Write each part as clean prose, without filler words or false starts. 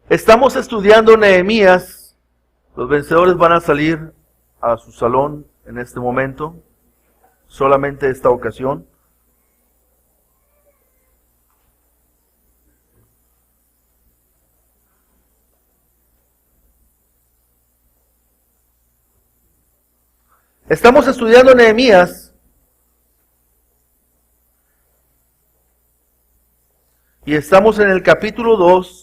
Estamos estudiando Nehemías. Los vencedores van a salir a su salón en este momento, solamente esta ocasión. Estamos estudiando Nehemías y estamos en el capítulo 2,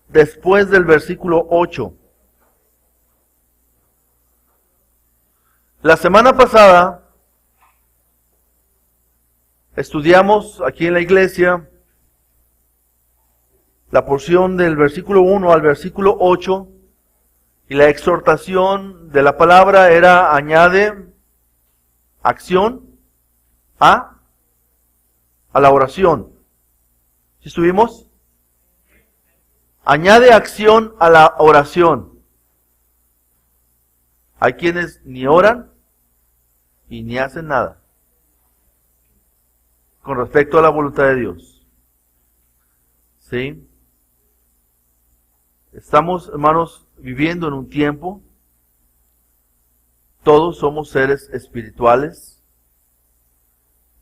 después del versículo 8. La semana pasada estudiamos aquí en la iglesia la porción del versículo 1 al versículo 8. Y la exhortación de la palabra era: añade acción a la oración. ¿Sí estuvimos? Añade acción a la oración. Hay quienes ni oran y ni hacen nada con respecto a la voluntad de Dios. ¿Sí? Estamos, hermanos, viviendo en un tiempo, todos somos seres espirituales,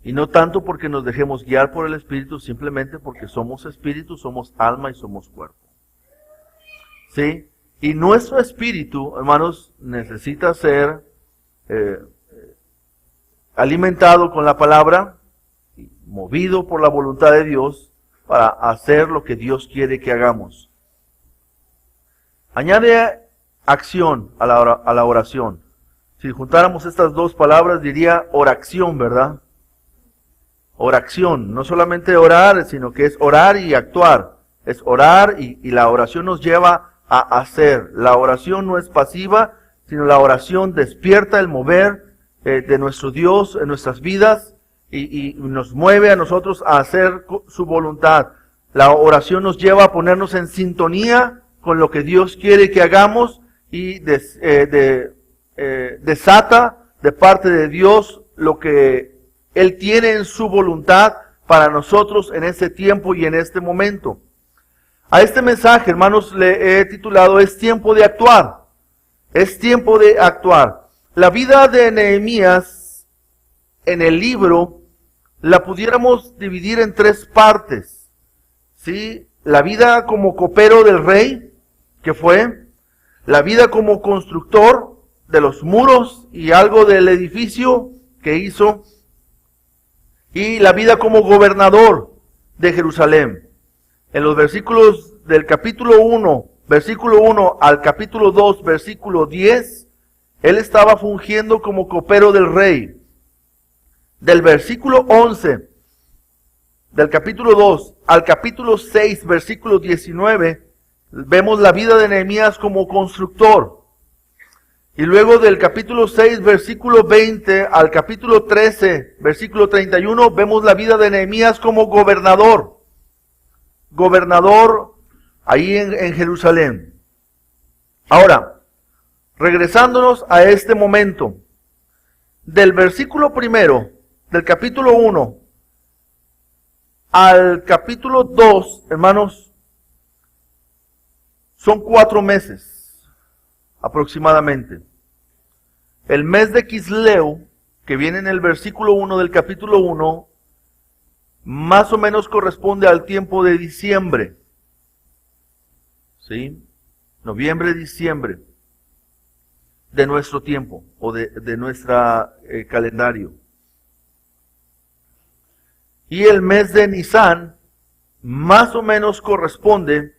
y no tanto porque nos dejemos guiar por el Espíritu, simplemente porque somos espíritu, somos alma y somos cuerpo. ¿Sí? Y nuestro espíritu, hermanos, necesita ser alimentado con la palabra, movido por la voluntad de Dios, para hacer lo que Dios quiere que hagamos. Añade acción a la oración. Si juntáramos estas dos palabras, diría oración, ¿verdad? Oración, no solamente orar, sino que es orar y actuar. Es orar y la oración nos lleva a hacer. La oración no es pasiva, sino la oración despierta el mover de nuestro Dios en nuestras vidas y nos mueve a nosotros a hacer su voluntad. La oración nos lleva a ponernos en sintonía con lo que Dios quiere que hagamos y desata de parte de Dios lo que Él tiene en su voluntad para nosotros en este tiempo y en este momento. A este mensaje, hermanos, le he titulado: es tiempo de actuar. Es tiempo de actuar. La vida de Nehemías en el libro la pudiéramos dividir en tres partes. ¿Sí? La vida como copero del rey, que fue; la vida como constructor de los muros y algo del edificio que hizo; y la vida como gobernador de Jerusalén. En los versículos del capítulo 1, versículo 1 al capítulo 2, versículo 10, él estaba fungiendo como copero del rey. Del versículo 11 del capítulo 2 al capítulo 6, versículo 19, vemos la vida de Nehemías como constructor. Y luego del capítulo 6, versículo 20 al capítulo 13, versículo 31, vemos la vida de Nehemías como gobernador. Gobernador ahí en Jerusalén. Ahora, regresándonos a este momento, del versículo primero, del capítulo 1 al capítulo 2, hermanos, son 4 meses aproximadamente. El mes de Quisleu, que viene en el versículo 1 del capítulo 1, más o menos corresponde al tiempo de diciembre. ¿Sí? Noviembre, diciembre de nuestro tiempo o de nuestro calendario. Y el mes de Nisan más o menos corresponde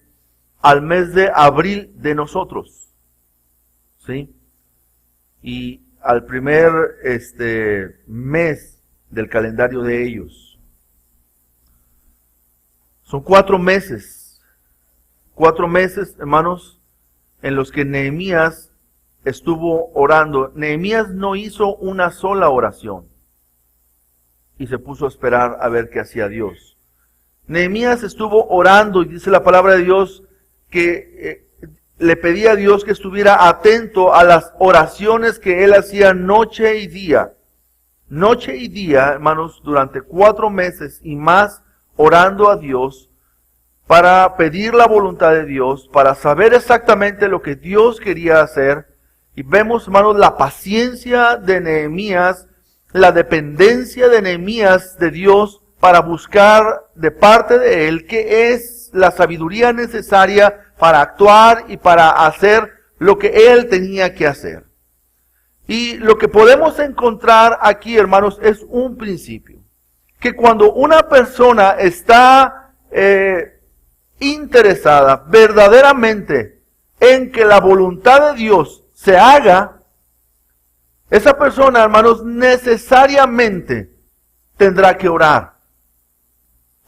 al mes de abril de nosotros. ¿Sí? Y al primer mes del calendario de ellos. Son 4 meses. 4 meses, hermanos, en los que Nehemías estuvo orando. Nehemías no hizo una sola oración y se puso a esperar a ver qué hacía Dios. Nehemías estuvo orando y dice la palabra de Dios que le pedía a Dios que estuviera atento a las oraciones que él hacía noche y día. Noche y día, hermanos, durante 4 meses y más orando a Dios para pedir la voluntad de Dios, para saber exactamente lo que Dios quería hacer. Y vemos, hermanos, la paciencia de Nehemías, la dependencia de Nehemías de Dios para buscar de parte de Él qué es la sabiduría necesaria para actuar y para hacer lo que Él tenía que hacer. Y lo que podemos encontrar aquí, hermanos, es un principio. Que cuando una persona está interesada verdaderamente en que la voluntad de Dios se haga, esa persona, hermanos, necesariamente tendrá que orar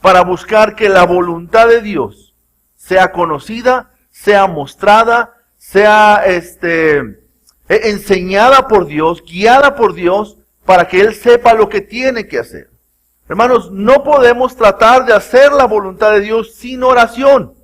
para buscar que la voluntad de Dios sea conocida, sea mostrada, sea enseñada por Dios, guiada por Dios, para que Él sepa lo que tiene que hacer. Hermanos, no podemos tratar de hacer la voluntad de Dios sin oración.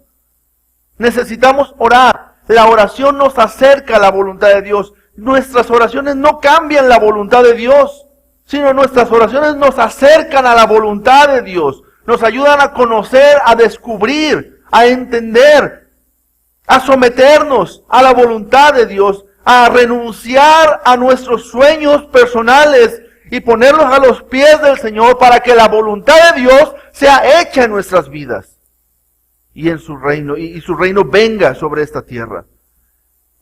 Necesitamos orar. La oración nos acerca a la voluntad de Dios. Nuestras oraciones no cambian la voluntad de Dios, sino nuestras oraciones nos acercan a la voluntad de Dios. Nos ayudan a conocer, a descubrir, a entender, a someternos a la voluntad de Dios, a renunciar a nuestros sueños personales y ponerlos a los pies del Señor para que la voluntad de Dios sea hecha en nuestras vidas y en su reino, y su reino venga sobre esta tierra.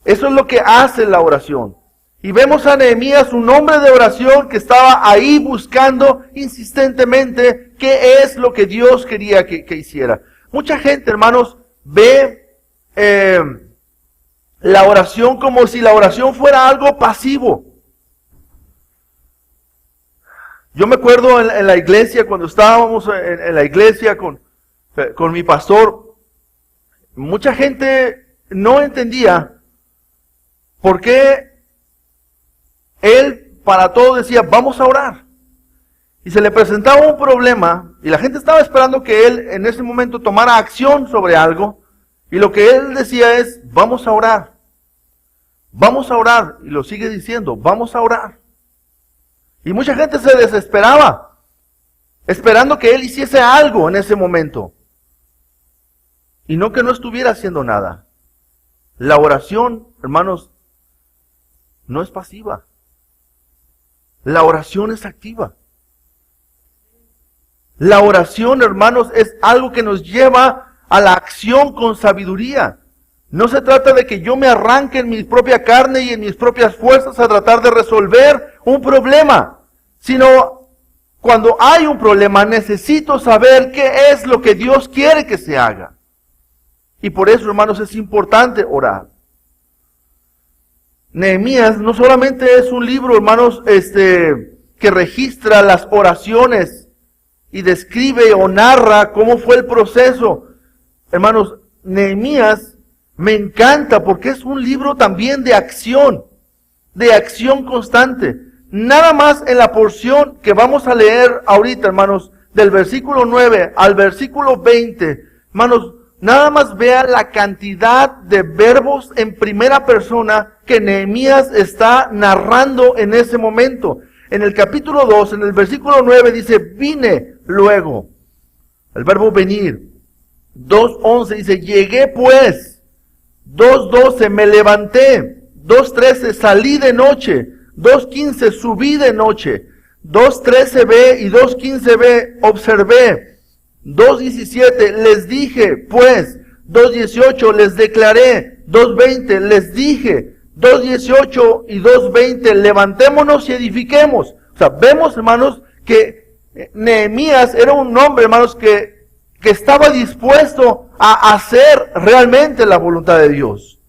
Eso es lo que hace la oración. Y vemos a Nehemías, un hombre de oración que estaba ahí buscando insistentemente qué es lo que Dios quería que hiciera. Mucha gente, hermanos, ve la oración como si la oración fuera algo pasivo. Yo me acuerdo en la iglesia, cuando estábamos en la iglesia con mi pastor, mucha gente no entendía por qué él para todo decía, vamos a orar. Y se le presentaba un problema, y la gente estaba esperando que él en ese momento tomara acción sobre algo, y lo que él decía es, vamos a orar. Vamos a orar, y lo sigue diciendo, vamos a orar. Y mucha gente se desesperaba, esperando que él hiciese algo en ese momento. Y no que no estuviera haciendo nada. La oración, hermanos, no es pasiva. La oración es activa. La oración, hermanos, es algo que nos lleva a la acción con sabiduría. No se trata de que yo me arranque en mi propia carne y en mis propias fuerzas a tratar de resolver un problema, sino cuando hay un problema necesito saber qué es lo que Dios quiere que se haga. Y por eso, hermanos, es importante orar. Nehemías no solamente es un libro, hermanos, que registra las oraciones y describe o narra cómo fue el proceso. Hermanos, Nehemías me encanta porque es un libro también de acción constante. Nada más en la porción que vamos a leer ahorita, hermanos, del versículo 9 al versículo 20, hermanos, nada más vea la cantidad de verbos en primera persona que Nehemías está narrando en ese momento. En el capítulo 2, en el versículo 9 dice, vine luego. El verbo venir. 2:11 dice, llegué pues. 2:12 me levanté. 2:13 salí de noche. 2:15 subí de noche. 2:13b y 2:15b observé. 2:17 les dije pues. 2:18 les declaré. 2:20 les dije. 2:18 y 2:20 levantémonos y edifiquemos. O sea, vemos, hermanos, que Nehemías era un hombre, hermanos, que estaba dispuesto a hacer realmente la voluntad de Dios.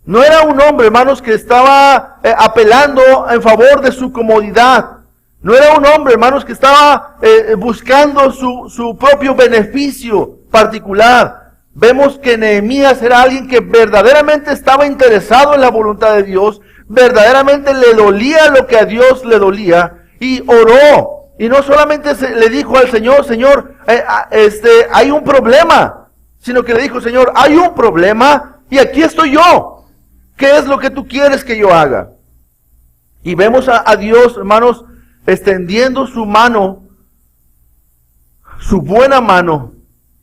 No era un hombre, hermanos, que estaba apelando en favor de su comodidad. No era un hombre, hermanos, que estaba buscando su propio beneficio particular. Vemos que Nehemías era alguien que verdaderamente estaba interesado en la voluntad de Dios, verdaderamente le dolía lo que a Dios le dolía, y oró. Y no solamente le dijo al Señor, Señor, hay un problema, sino que le dijo, Señor, hay un problema y aquí estoy yo. ¿Qué es lo que tú quieres que yo haga? Y vemos a Dios, hermanos, extendiendo su mano, su buena mano,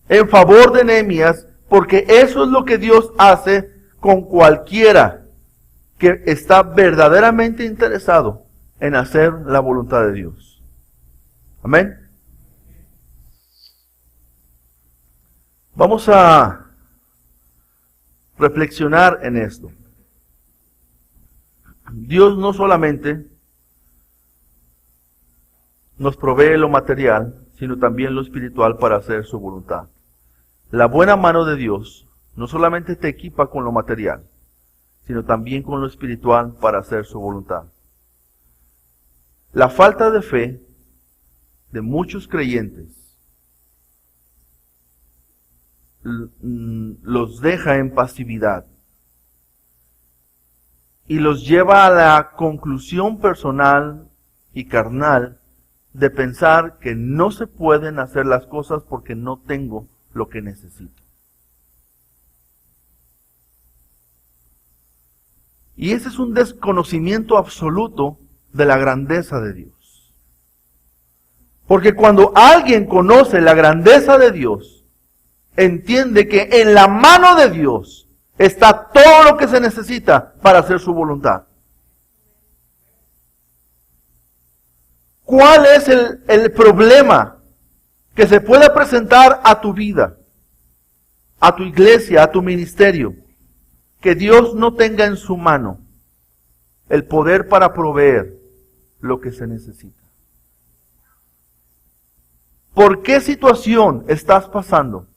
en favor de Nehemías, porque eso es lo que Dios hace con cualquiera que está verdaderamente interesado en hacer la voluntad de Dios. Amén. Vamos a reflexionar en esto. Dios no solamente nos provee lo material, sino también lo espiritual para hacer su voluntad. La buena mano de Dios no solamente te equipa con lo material, sino también con lo espiritual para hacer su voluntad. La falta de fe de muchos creyentes los deja en pasividad y los lleva a la conclusión personal y carnal de pensar que no se pueden hacer las cosas porque no tengo lo que necesito. Y ese es un desconocimiento absoluto de la grandeza de Dios. Porque cuando alguien conoce la grandeza de Dios, entiende que en la mano de Dios está todo lo que se necesita para hacer su voluntad. ¿Cuál es el problema que se puede presentar a tu vida, a tu iglesia, a tu ministerio? Que Dios no tenga en su mano el poder para proveer lo que se necesita. ¿Por qué situación estás pasando?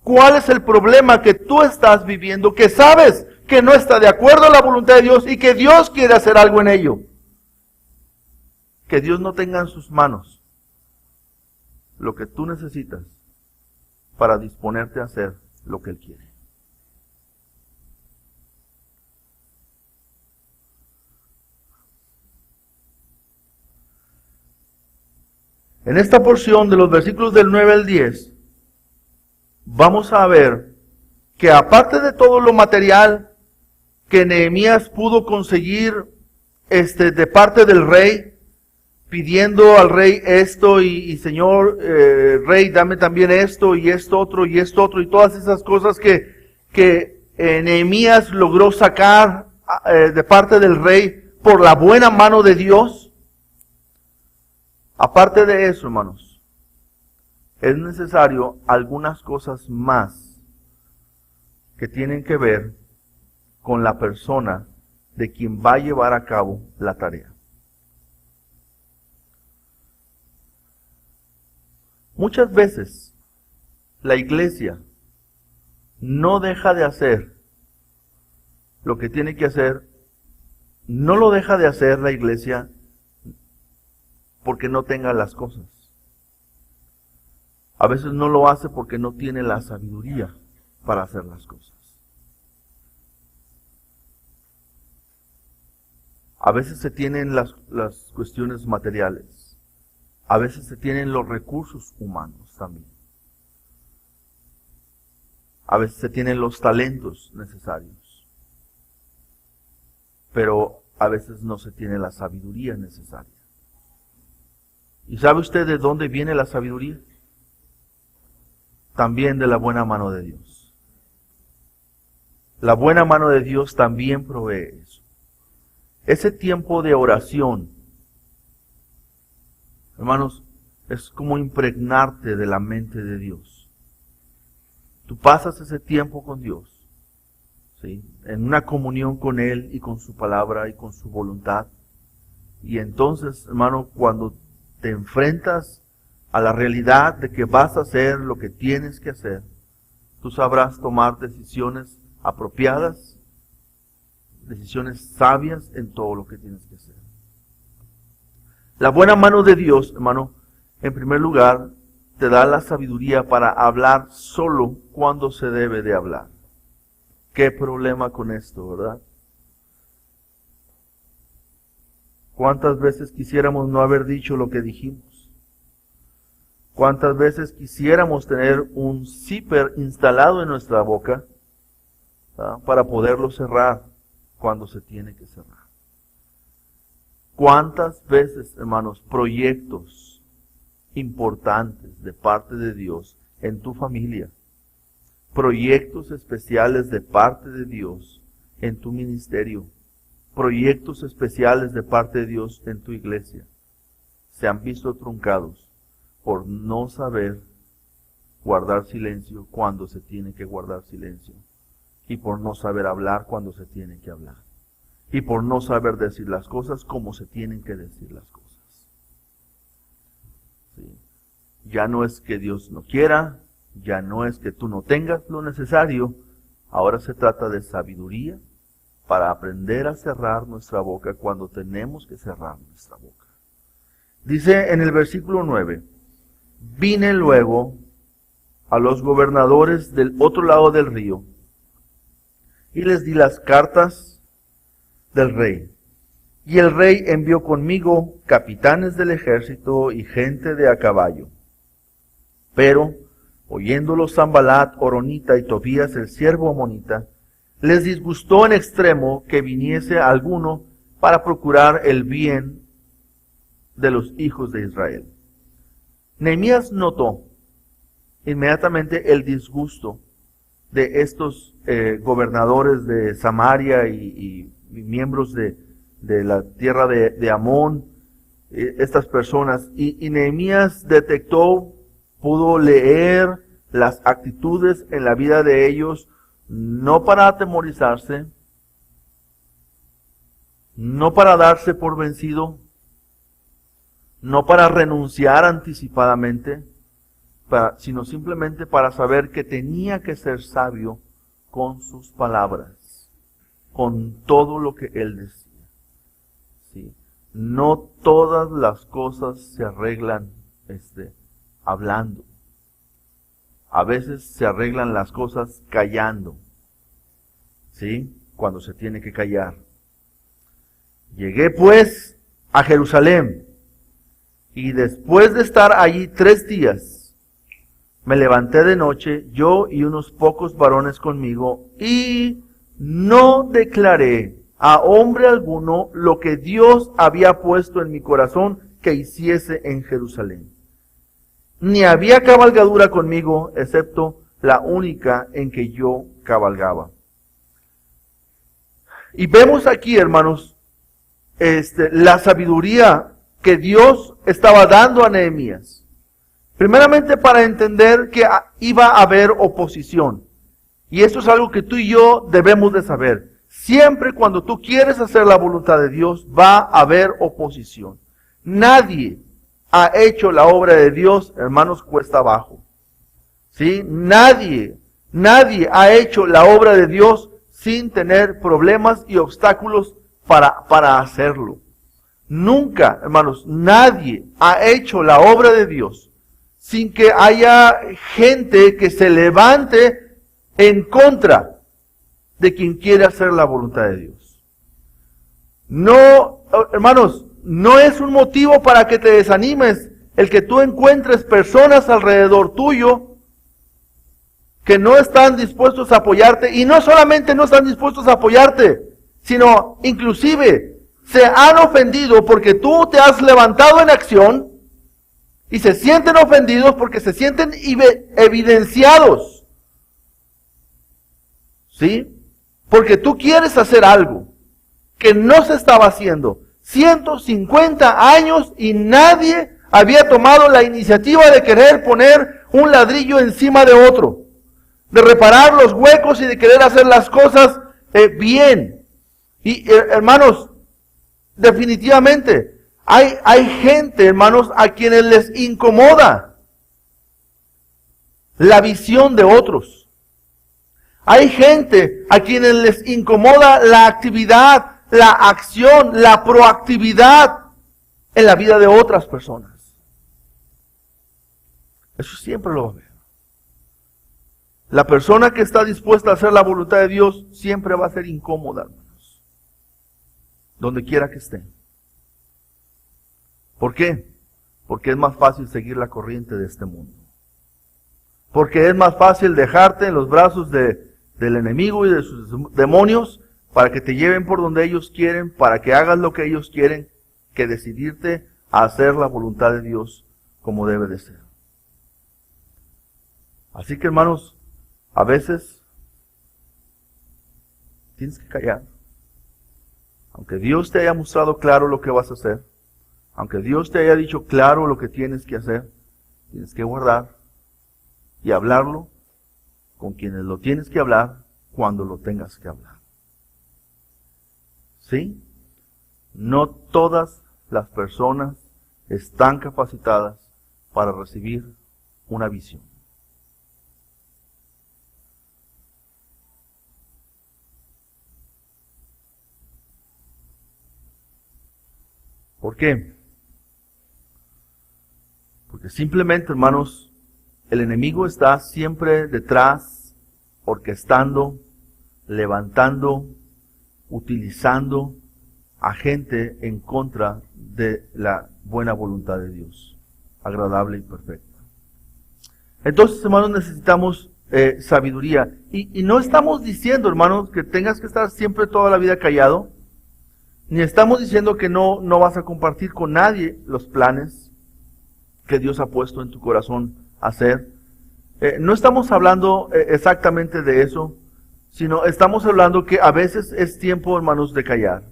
¿Cuál es el problema que tú estás viviendo, que sabes que no está de acuerdo a la voluntad de Dios y que Dios quiere hacer algo en ello? Que Dios no tenga en sus manos lo que tú necesitas para disponerte a hacer lo que Él quiere. En esta porción de los versículos del 9 al 10, vamos a ver que aparte de todo lo material que Nehemías pudo conseguir de parte del rey, pidiendo al rey esto y Señor, rey, dame también esto y esto otro y todas esas cosas que Nehemías logró sacar de parte del rey por la buena mano de Dios. Aparte de eso, hermanos, es necesario algunas cosas más que tienen que ver con la persona de quien va a llevar a cabo la tarea. Muchas veces la iglesia no deja de hacer lo que tiene que hacer, no lo deja de hacer la iglesia porque no tenga las cosas. A veces no lo hace porque no tiene la sabiduría para hacer las cosas. A veces se tienen las cuestiones materiales. A veces se tienen los recursos humanos también. A veces se tienen los talentos necesarios. Pero a veces no se tiene la sabiduría necesaria. ¿Y sabe usted de dónde viene la sabiduría? También de la buena mano de Dios. La buena mano de Dios también provee eso. Ese tiempo de oración, hermanos, es como impregnarte de la mente de Dios. Tú pasas ese tiempo con Dios, ¿sí?, en una comunión con Él y con su palabra y con su voluntad. Y entonces, hermano, cuando te enfrentas a la realidad de que vas a hacer lo que tienes que hacer, tú sabrás tomar decisiones apropiadas, decisiones sabias en todo lo que tienes que hacer. La buena mano de Dios, hermano, en primer lugar, te da la sabiduría para hablar solo cuando se debe de hablar. ¿Qué problema con esto, verdad? ¿Cuántas veces quisiéramos no haber dicho lo que dijimos? ¿Cuántas veces quisiéramos tener un zipper instalado en nuestra boca, ¿verdad?, para poderlo cerrar cuando se tiene que cerrar? ¿Cuántas veces, hermanos, proyectos importantes de parte de Dios en tu familia, proyectos especiales de parte de Dios en tu ministerio, proyectos especiales de parte de Dios en tu iglesia, se han visto truncados por no saber guardar silencio cuando se tiene que guardar silencio, y por no saber hablar cuando se tiene que hablar, y por no saber decir las cosas como se tienen que decir las cosas. ¿Sí? Ya no es que Dios no quiera, ya no es que tú no tengas lo necesario, ahora se trata de sabiduría para aprender a cerrar nuestra boca cuando tenemos que cerrar nuestra boca. Dice en el versículo 9, vine luego a los gobernadores del otro lado del río y les di las cartas del rey. Y el rey envió conmigo capitanes del ejército y gente de a caballo. Pero, oyéndolo Sanballat, Horonita y Tobías, el siervo amonita, les disgustó en extremo que viniese alguno para procurar el bien de los hijos de Israel. Nehemías notó inmediatamente el disgusto de estos gobernadores de Samaria y miembros de la tierra de Amón, estas personas, y Nehemías detectó, pudo leer las actitudes en la vida de ellos, no para atemorizarse, no para darse por vencido, no para renunciar anticipadamente, sino simplemente para saber que tenía que ser sabio con sus palabras, con todo lo que él decía. ¿Sí? No todas las cosas se arreglan hablando. A veces se arreglan las cosas callando. ¿Sí? Cuando se tiene que callar. Llegué pues a Jerusalén, y después de estar allí 3 días, me levanté de noche, yo y unos pocos varones conmigo, y no declaré a hombre alguno lo que Dios había puesto en mi corazón que hiciese en Jerusalén. Ni había cabalgadura conmigo, excepto la única en que yo cabalgaba. Y vemos aquí, hermanos, la sabiduría que Dios estaba dando a Nehemías. Primeramente para entender que iba a haber oposición. Y esto es algo que tú y yo debemos de saber. Siempre cuando tú quieres hacer la voluntad de Dios, va a haber oposición. Nadie ha hecho la obra de Dios, hermanos, cuesta abajo. ¿Sí? Nadie ha hecho la obra de Dios sin tener problemas y obstáculos para hacerlo. Nunca, hermanos, nadie ha hecho la obra de Dios sin que haya gente que se levante en contra de quien quiere hacer la voluntad de Dios. No, hermanos, no es un motivo para que te desanimes el que tú encuentres personas alrededor tuyo que no están dispuestos a apoyarte, y no solamente no están dispuestos a apoyarte, sino inclusive se han ofendido porque tú te has levantado en acción, y se sienten ofendidos porque se sienten evidenciados. ¿Sí? Porque tú quieres hacer algo que no se estaba haciendo. 150 años y nadie había tomado la iniciativa de querer poner un ladrillo encima de otro, de reparar los huecos y de querer hacer las cosas bien. Y hermanos, definitivamente hay gente, hermanos, a quienes les incomoda la visión de otros. Hay gente a quienes les incomoda la actividad, la acción, la proactividad en la vida de otras personas. Eso siempre lo va a ver. La persona que está dispuesta a hacer la voluntad de Dios siempre va a ser incómoda, hermanos, donde quiera que esté. ¿Por qué? Porque es más fácil seguir la corriente de este mundo. Porque es más fácil dejarte en los brazos del enemigo y de sus demonios para que te lleven por donde ellos quieren, para que hagas lo que ellos quieren, que decidirte a hacer la voluntad de Dios como debe de ser. Así que, hermanos, a veces tienes que callar. Aunque Dios te haya mostrado claro lo que vas a hacer, aunque Dios te haya dicho claro lo que tienes que hacer, tienes que guardar y hablarlo con quienes lo tienes que hablar cuando lo tengas que hablar. ¿Sí? No todas las personas están capacitadas para recibir una visión. ¿Por qué? Porque simplemente, hermanos, el enemigo está siempre detrás, orquestando, levantando, utilizando a gente en contra de la buena voluntad de Dios, agradable y perfecta. Entonces, hermanos, necesitamos sabiduría. Y no estamos diciendo, hermanos, que tengas que estar siempre toda la vida callado, ni estamos diciendo que no vas a compartir con nadie los planes que Dios ha puesto en tu corazón hacer. No estamos hablando exactamente de eso, sino estamos hablando que a veces es tiempo, hermanos, de callar.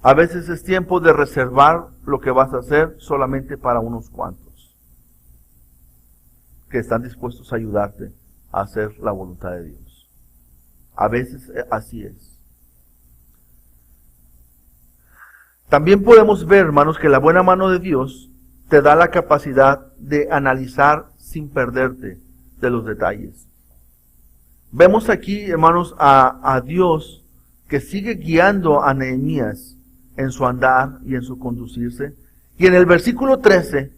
A veces es tiempo de reservar lo que vas a hacer solamente para unos cuantos que están dispuestos a ayudarte a hacer la voluntad de Dios. A veces así es. También podemos ver, hermanos, que la buena mano de Dios te da la capacidad de analizar sin perderte de los detalles. Vemos aquí, hermanos, a Dios que sigue guiando a Nehemías en su andar y en su conducirse. Y en el versículo 13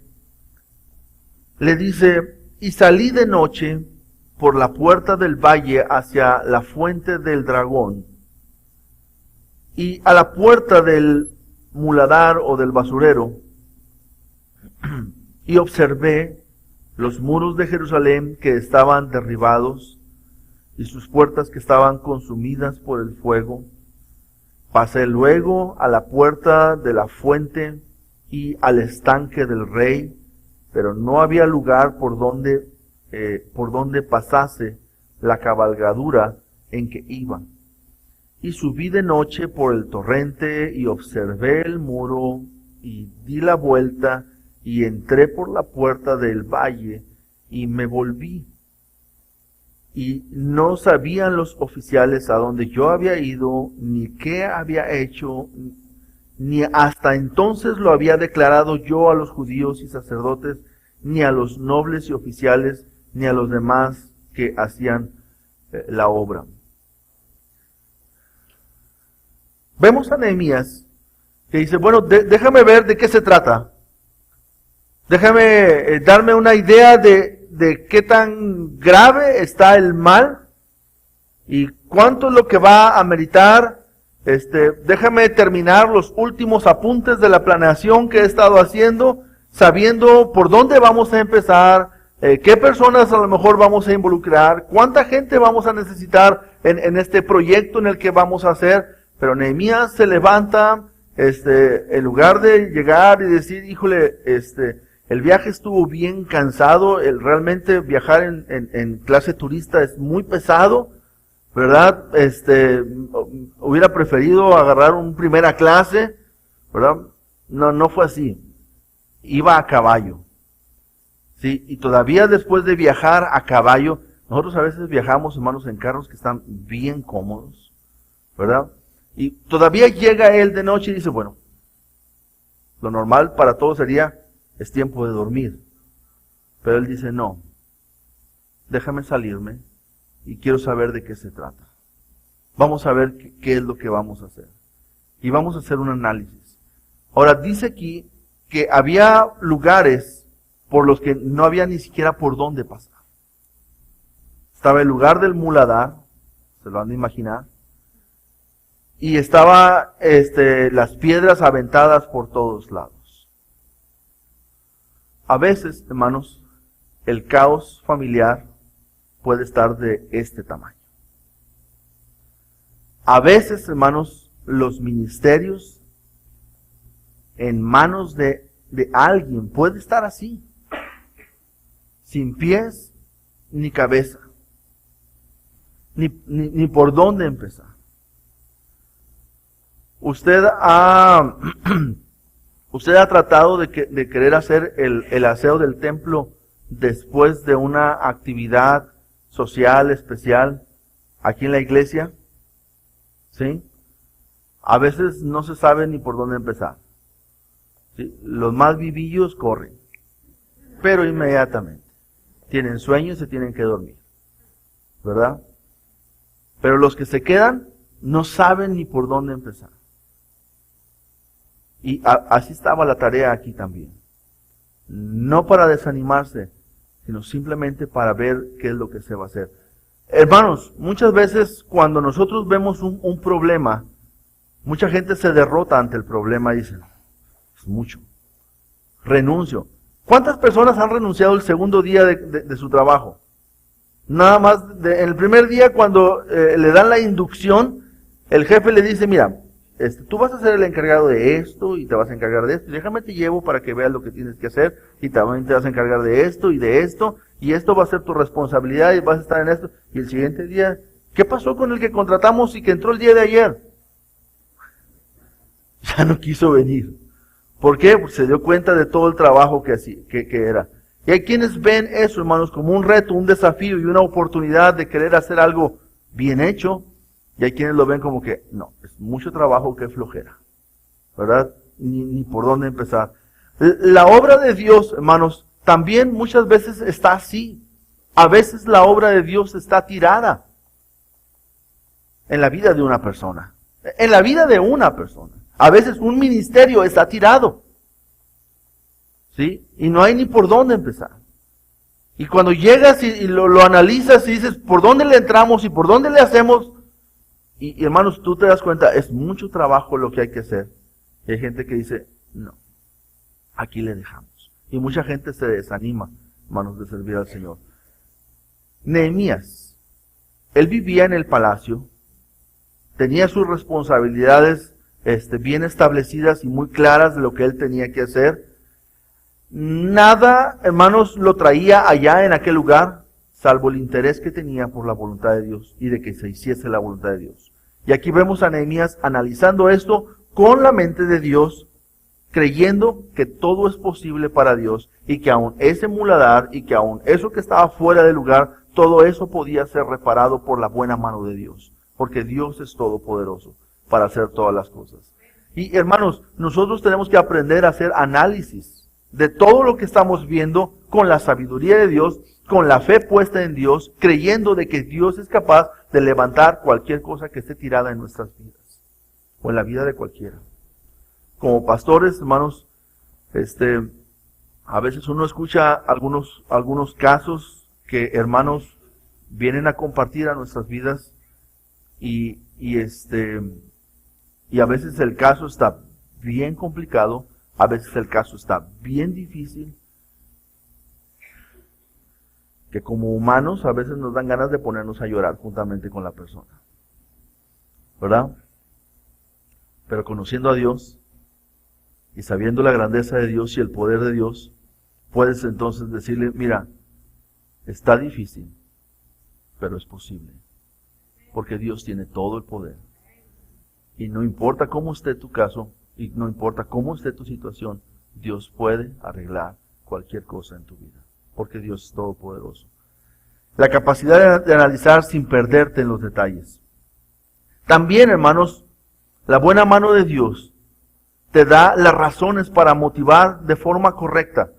le dice, y salí de noche por la puerta del valle hacia la fuente del dragón, y a la puerta del muladar o del basurero, y observé los muros de Jerusalén que estaban derribados y sus puertas que estaban consumidas por el fuego. Pasé luego a la puerta de la fuente y al estanque del rey, pero no había lugar por donde pasase la cabalgadura en que iba. Y subí de noche por el torrente y observé el muro y di la vuelta y entré por la puerta del valle y me volví. Y no sabían los oficiales a dónde yo había ido, ni qué había hecho, ni hasta entonces lo había declarado yo a los judíos y sacerdotes, ni a los nobles y oficiales, ni a los demás que hacían la obra. Vemos a Nehemías que dice, bueno, déjame ver de qué se trata. Déjame darme una idea de qué tan grave está el mal y cuánto es lo que va a meritar. Déjame terminar los últimos apuntes de la planeación que he estado haciendo, sabiendo por dónde vamos a empezar, qué personas a lo mejor vamos a involucrar, cuánta gente vamos a necesitar en este proyecto en el que vamos a hacer. Pero Nehemías se levanta, en lugar de llegar y decir, híjole, el viaje estuvo bien cansado, realmente viajar en clase turista es muy pesado, ¿verdad? Hubiera preferido agarrar un primera clase, ¿verdad? No fue así. Iba a caballo. ¿Sí? Y todavía después de viajar a caballo, nosotros a veces viajamos, hermanos, en carros que están bien cómodos, ¿verdad? Y todavía llega él de noche y dice, bueno, lo normal para todos sería, es tiempo de dormir. Pero él dice, no, déjame salirme y quiero saber de qué se trata. Vamos a ver qué es lo que vamos a hacer. Y vamos a hacer un análisis. Ahora, dice aquí que había lugares por los que no había ni siquiera por dónde pasar. Estaba el lugar del muladar, se lo han de imaginar. Y estaba las piedras aventadas por todos lados. A veces, hermanos, el caos familiar puede estar de este tamaño. A veces, hermanos, los ministerios en manos de alguien puede estar así, sin pies ni cabeza, ni por dónde empezar. Usted ha tratado de querer hacer el aseo del templo después de una actividad social especial aquí en la iglesia, ¿sí? A veces no se sabe ni por dónde empezar, ¿sí? Los más vivillos corren, pero inmediatamente tienen sueño y se tienen que dormir, ¿verdad? Pero los que se quedan no saben ni por dónde empezar. Y así estaba la tarea aquí también. No para desanimarse, sino simplemente para ver qué es lo que se va a hacer. Hermanos, muchas veces cuando nosotros vemos un problema, mucha gente se derrota ante el problema y dice, es mucho, renuncio. ¿Cuántas personas han renunciado el segundo día de su trabajo? Nada más, en el primer día cuando le dan la inducción, el jefe le dice, mira, tú vas a ser el encargado de esto y te vas a encargar de esto. Déjame te llevo para que veas lo que tienes que hacer y también te vas a encargar de esto y esto va a ser tu responsabilidad y vas a estar en esto. Y el siguiente día, ¿qué pasó con el que contratamos y que entró el día de ayer? Ya no quiso venir. ¿Por qué? Porque se dio cuenta de todo el trabajo que era. Y hay quienes ven eso, hermanos, como un reto, un desafío y una oportunidad de querer hacer algo bien hecho. Y hay quienes lo ven como que, no, es mucho trabajo, que flojera, ¿verdad? Ni por dónde empezar. La obra de Dios, hermanos, también muchas veces está así. A veces la obra de Dios está tirada en la vida de una persona. En la vida de una persona. A veces un ministerio está tirado, ¿sí? Y no hay ni por dónde empezar. Y cuando llegas y lo analizas y dices, ¿por dónde le entramos y por dónde le hacemos? Y hermanos, tú te das cuenta, es mucho trabajo lo que hay que hacer. Y hay gente que dice, no, aquí le dejamos. Y mucha gente se desanima, hermanos, de servir al Señor. Nehemías, él vivía en el palacio, tenía sus responsabilidades bien establecidas y muy claras de lo que él tenía que hacer. Nada, hermanos, lo traía allá en aquel lugar, salvo el interés que tenía por la voluntad de Dios y de que se hiciese la voluntad de Dios. Y aquí vemos a Nehemías analizando esto con la mente de Dios, creyendo que todo es posible para Dios y que aun ese muladar y que aun eso que estaba fuera del lugar, todo eso podía ser reparado por la buena mano de Dios, porque Dios es todopoderoso para hacer todas las cosas. Y hermanos, nosotros tenemos que aprender a hacer análisis de todo lo que estamos viendo con la sabiduría de Dios, con la fe puesta en Dios, creyendo de que Dios es capaz de levantar cualquier cosa que esté tirada en nuestras vidas, o en la vida de cualquiera. Como pastores, hermanos, a veces uno escucha algunos casos que hermanos vienen a compartir a nuestras vidas y a veces el caso está bien complicado, a veces el caso está bien difícil, que como humanos a veces nos dan ganas de ponernos a llorar juntamente con la persona, ¿verdad? Pero conociendo a Dios y sabiendo la grandeza de Dios y el poder de Dios, puedes entonces decirle, mira, está difícil, pero es posible, porque Dios tiene todo el poder. Y no importa cómo esté tu caso, y no importa cómo esté tu situación, Dios puede arreglar cualquier cosa en tu vida, porque Dios es todopoderoso. La capacidad de analizar sin perderte en los detalles. También, hermanos, la buena mano de Dios te da las razones para motivar de forma correcta.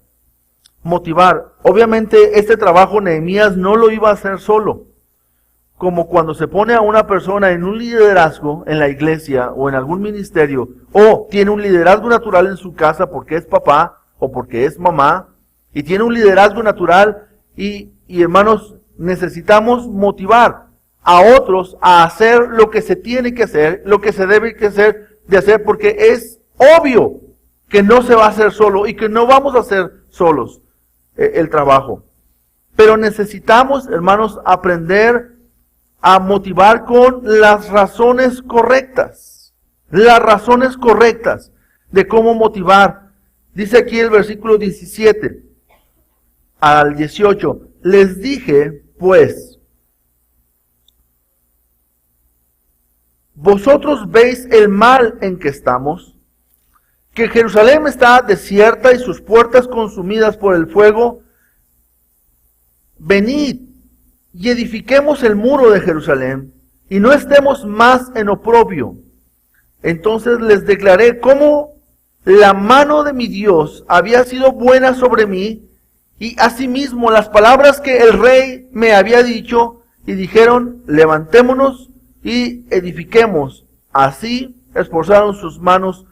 Motivar. Obviamente este trabajo Nehemías no lo iba a hacer solo. Como cuando se pone a una persona en un liderazgo en la iglesia o en algún ministerio, o tiene un liderazgo natural en su casa porque es papá o porque es mamá, y tiene un liderazgo natural y hermanos, necesitamos motivar a otros a hacer lo que se tiene que hacer, lo que se debe de hacer, porque es obvio que no se va a hacer solo y que no vamos a hacer solos el trabajo. Pero necesitamos, hermanos, aprender a motivar con las razones correctas. Las razones correctas de cómo motivar. Dice aquí el versículo 17 al 18. Les dije pues, vosotros veis el mal en que estamos, que Jerusalén está desierta y sus puertas consumidas por el fuego. Venid y edifiquemos el muro de Jerusalén, y no estemos más en oprobio. Entonces les declaré cómo la mano de mi Dios había sido buena sobre mí, y asimismo las palabras que el rey me había dicho, y dijeron, levantémonos y edifiquemos. Así esforzaron sus manos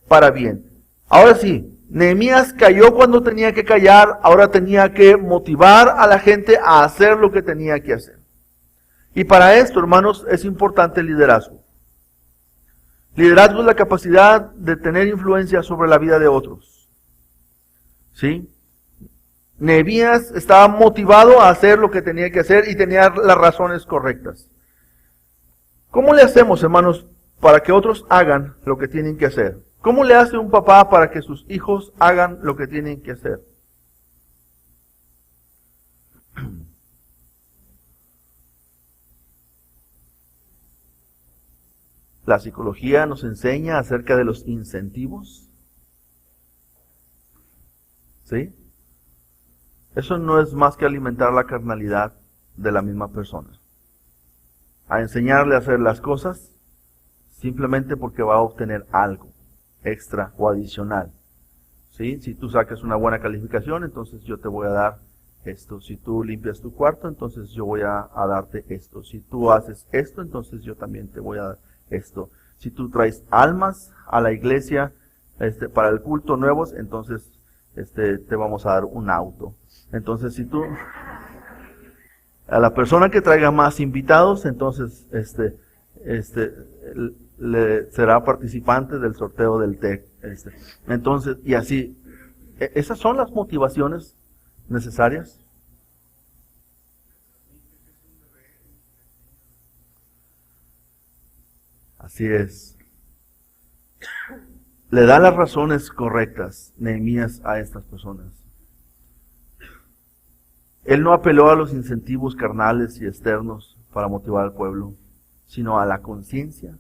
para bien. Ahora sí, Nehemías cayó cuando tenía que callar, ahora tenía que motivar a la gente a hacer lo que tenía que hacer. Y para esto, hermanos, es importante el liderazgo. Liderazgo es la capacidad de tener influencia sobre la vida de otros. ¿Sí? Nehemías estaba motivado a hacer lo que tenía que hacer y tenía las razones correctas. ¿Cómo le hacemos, hermanos, para que otros hagan lo que tienen que hacer? ¿Cómo le hace un papá para que sus hijos hagan lo que tienen que hacer? La psicología nos enseña acerca de los incentivos. ¿Sí? Eso no es más que alimentar la carnalidad de la misma persona. A enseñarle a hacer las cosas simplemente porque va a obtener algo extra o adicional. ¿Sí? Si tú sacas una buena calificación, entonces yo te voy a dar esto. Si tú limpias tu cuarto, entonces yo voy a darte esto. Si tú haces esto, entonces yo también te voy a dar esto. Si tú traes almas a la iglesia para el culto nuevos, entonces te vamos a dar un auto. Entonces si tú, a la persona que traiga más invitados, entonces le será participante del sorteo del TEC. Entonces, y así, esas son las motivaciones necesarias. Así es. Le da las razones correctas, Nehemías, a estas personas. Él no apeló a los incentivos carnales y externos para motivar al pueblo, sino a la conciencia,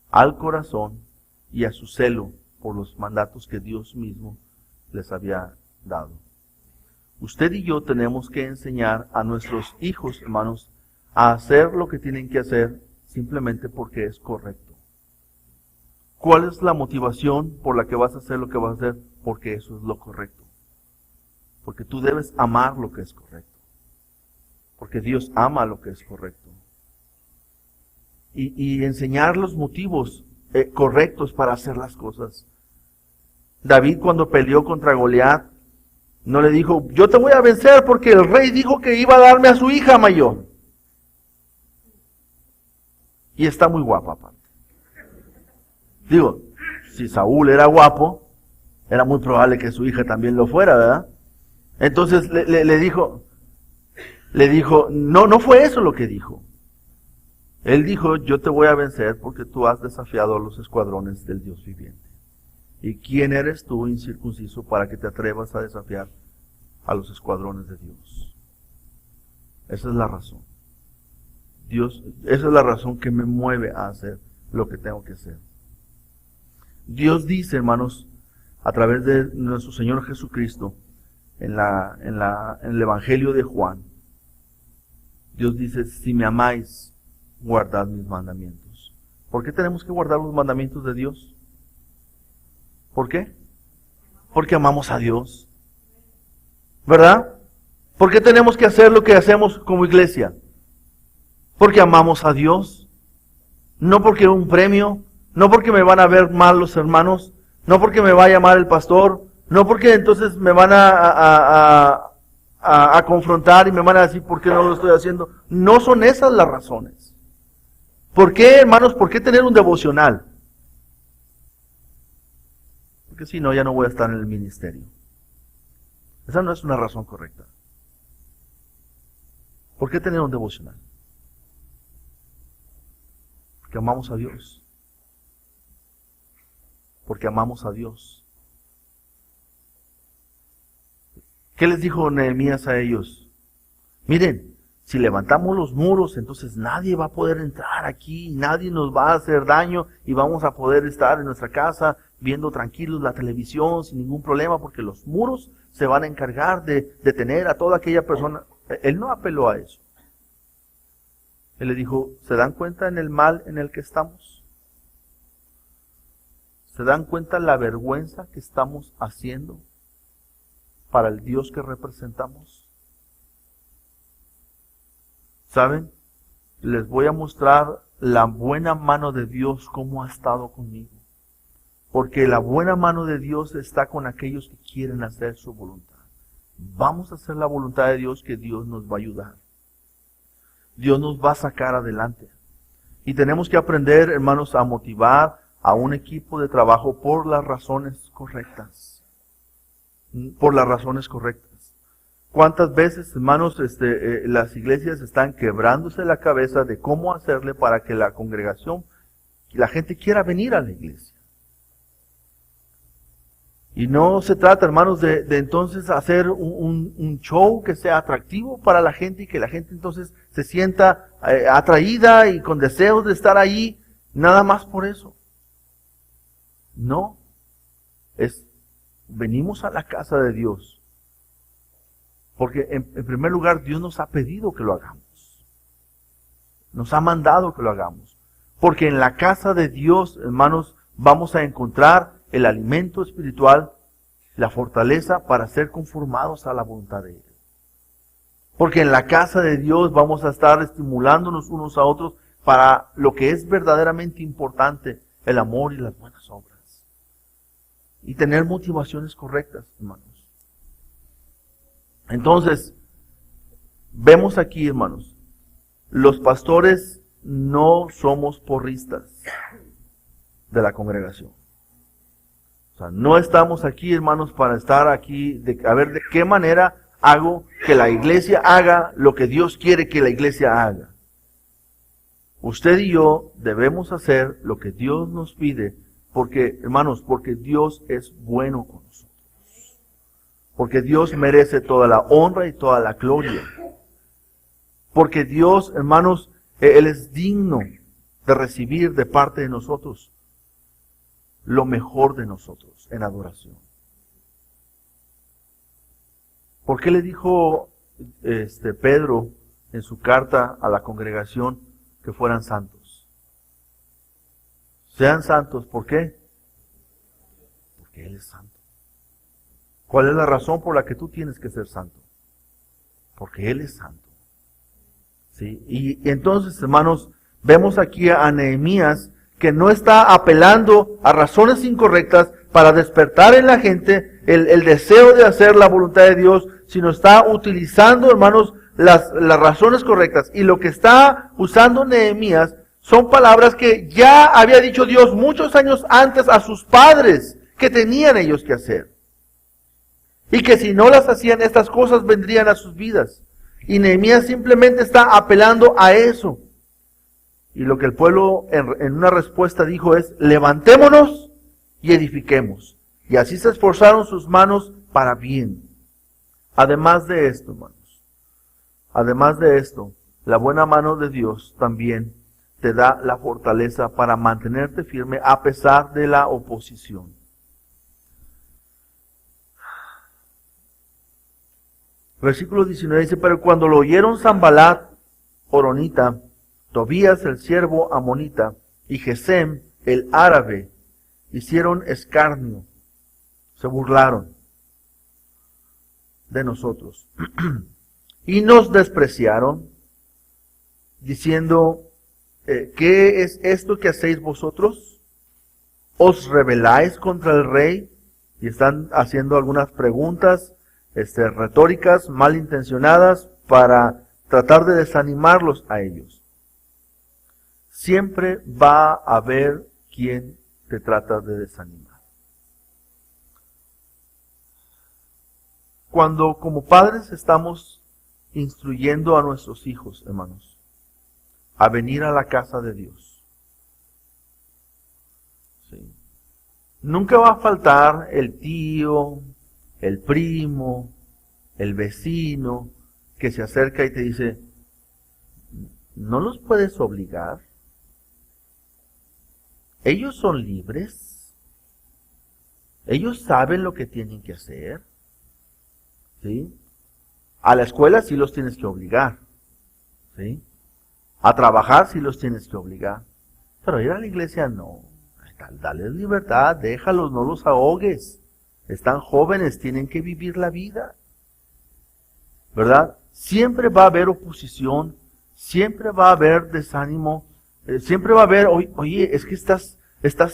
al corazón y a su celo por los mandatos que Dios mismo les había dado. Usted y yo tenemos que enseñar a nuestros hijos, hermanos, a hacer lo que tienen que hacer simplemente porque es correcto. ¿Cuál es la motivación por la que vas a hacer lo que vas a hacer? Porque eso es lo correcto. Porque tú debes amar lo que es correcto. Porque Dios ama lo que es correcto. Y enseñar los motivos correctos para hacer las cosas. David, cuando peleó contra Goliat, no le dijo, yo te voy a vencer porque el rey dijo que iba a darme a su hija mayor. Y está muy guapa, aparte. Digo, si Saúl era guapo, era muy probable que su hija también lo fuera, ¿verdad? Entonces le dijo, no fue eso lo que dijo. Él dijo, yo te voy a vencer porque tú has desafiado a los escuadrones del Dios viviente. ¿Y quién eres tú, incircunciso, para que te atrevas a desafiar a los escuadrones de Dios? Esa es la razón. Esa es la razón que me mueve a hacer lo que tengo que hacer. Dios dice, hermanos, a través de nuestro Señor Jesucristo, en el Evangelio de Juan, Dios dice, si me amáis, guardad mis mandamientos. ¿Por qué tenemos que guardar los mandamientos de Dios? ¿Por qué? Porque amamos a Dios. ¿Verdad? ¿Por qué tenemos que hacer lo que hacemos como iglesia? Porque amamos a Dios. No porque un premio, no porque me van a ver mal los hermanos, no porque me va a llamar el pastor, no porque entonces me van a confrontar y me van a decir por qué no lo estoy haciendo. No son esas las razones. ¿Por qué, hermanos? ¿Por qué tener un devocional? Porque si no, ya no voy a estar en el ministerio. Esa no es una razón correcta. ¿Por qué tener un devocional? Porque amamos a Dios. Porque amamos a Dios. ¿Qué les dijo Nehemías a ellos? Miren, Si levantamos los muros, entonces nadie va a poder entrar aquí, nadie nos va a hacer daño y vamos a poder estar en nuestra casa viendo tranquilos la televisión sin ningún problema, porque los muros se van a encargar de detener a toda aquella persona. Él no apeló a eso. Él le dijo, ¿se dan cuenta en el mal en el que estamos? ¿Se dan cuenta la vergüenza que estamos haciendo para el Dios que representamos? ¿Saben? Les voy a mostrar la buena mano de Dios, cómo ha estado conmigo. Porque la buena mano de Dios está con aquellos que quieren hacer su voluntad. Vamos a hacer la voluntad de Dios, que Dios nos va a ayudar. Dios nos va a sacar adelante. Y tenemos que aprender, hermanos, a motivar a un equipo de trabajo por las razones correctas. Por las razones correctas. ¿Cuántas veces, hermanos, las iglesias están quebrándose la cabeza de cómo hacerle para que la congregación, la gente quiera venir a la iglesia? Y no se trata, hermanos, de entonces hacer un show que sea atractivo para la gente y que la gente entonces se sienta atraída y con deseos de estar ahí, nada más por eso. No, venimos a la casa de Dios. Porque en primer lugar Dios nos ha pedido que lo hagamos. Nos ha mandado que lo hagamos. Porque en la casa de Dios, hermanos, vamos a encontrar el alimento espiritual, la fortaleza para ser conformados a la voluntad de Él. Porque en la casa de Dios vamos a estar estimulándonos unos a otros para lo que es verdaderamente importante, el amor y las buenas obras. Y tener motivaciones correctas, hermanos. Entonces, vemos aquí, hermanos, los pastores no somos porristas de la congregación. O sea, no estamos aquí, hermanos, para estar aquí, a ver de qué manera hago que la iglesia haga lo que Dios quiere que la iglesia haga. Usted y yo debemos hacer lo que Dios nos pide, porque, hermanos, porque Dios es bueno con nosotros. Porque Dios merece toda la honra y toda la gloria. Porque Dios, hermanos, Él es digno de recibir de parte de nosotros lo mejor de nosotros en adoración. ¿Por qué le dijo Pedro en su carta a la congregación que fueran santos? Sean santos, ¿por qué? Porque Él es santo. ¿Cuál es la razón por la que tú tienes que ser santo? Porque Él es santo. ¿Sí? Y entonces, hermanos, vemos aquí a Nehemías que no está apelando a razones incorrectas para despertar en la gente el deseo de hacer la voluntad de Dios, sino está utilizando, hermanos, las razones correctas. Y lo que está usando Nehemías son palabras que ya había dicho Dios muchos años antes a sus padres que tenían ellos que hacer. Y que si no las hacían, estas cosas vendrían a sus vidas. Y Nehemías simplemente está apelando a eso. Y lo que el pueblo en una respuesta dijo es, levantémonos y edifiquemos. Y así se esforzaron sus manos para bien. Además de esto, hermanos, además de esto, la buena mano de Dios también te da la fortaleza para mantenerte firme a pesar de la oposición. Versículo 19 dice, pero cuando lo oyeron Sanbalat, horonita, Tobías el siervo amonita y Gesem el árabe, hicieron escarnio, se burlaron de nosotros y nos despreciaron, diciendo, ¿qué es esto que hacéis vosotros? ¿Os rebeláis contra el rey? Y están haciendo algunas preguntas retóricas, malintencionadas, para tratar de desanimarlos a ellos. Siempre va a haber quien te trata de desanimar. Cuando como padres estamos instruyendo a nuestros hijos, hermanos, a venir a la casa de Dios, ¿sí? Nunca va a faltar el tío, el primo, el vecino, que se acerca y te dice, no los puedes obligar. Ellos son libres. Ellos saben lo que tienen que hacer. ¿Sí? A la escuela sí los tienes que obligar. ¿Sí? A trabajar sí los tienes que obligar. Pero ir a la iglesia no. Dale libertad, déjalos, no los ahogues. Están jóvenes, tienen que vivir la vida. ¿Verdad? Siempre va a haber oposición, siempre va a haber desánimo, siempre va a haber, oye, es que estás